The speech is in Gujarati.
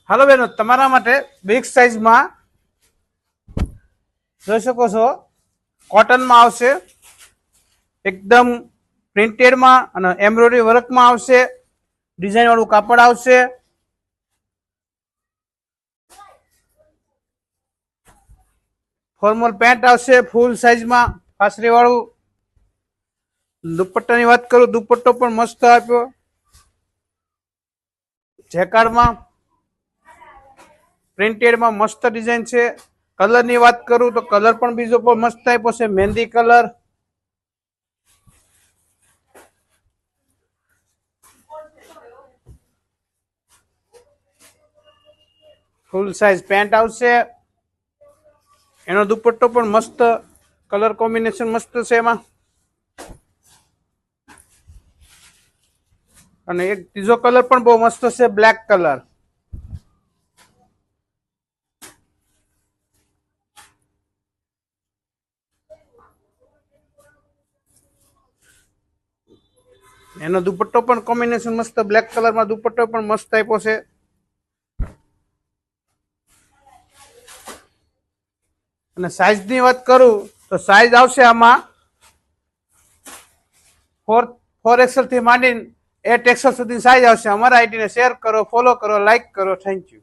હાલો બેનો, તમારા માટે બિગ સાઇઝમાં જોઈ શકો છો, કોટનમાં આવશે, એકદમ પ્રિન્ટેડમાં અને એમ્બ્રોઇડરી વર્કમાં આવશે, ડિઝાઇન વાળું કાપડ આવશે, ફોર્મલ પેન્ટ આવશે ફૂલ સાઇઝમાં ફાસરી વાળું. દુપટ્ટાની વાત કરું, દુપટ્ટો પણ મસ્ત આપ્યો, જેકાર્ડમાં પ્રિન્ટેડમાં મસ્ત ડિઝાઇન છે. કલરની વાત કરું તો કલર પણ બીજો પણ મસ્ત આપ્યો છે, મહેંદી કલર. ફૂલ સાઇઝ પેન્ટ આવશે, એનો દુપટ્ટો પણ મસ્ત, કલર કોમ્બિનેશન મસ્ત છે એમાં. અને એક ત્રીજો કલર પણ બહુ મસ્ત છે, બ્લેક કલર. એનો દુપટ્ટો પણ કોમ્બિનેશન મસ્ત, બ્લેક કલરમાં દુપટ્ટો પણ મસ્ત આપ્યો છે. અને સાઇઝની વાત કરું તો સાઇઝ આવશે આમાં 4XL થી માંડીને 8XL સુધી સાઇઝ આવશે. અમારા આઈડીને શેર કરો, ફોલો કરો, લાઈક કરો. Thank you.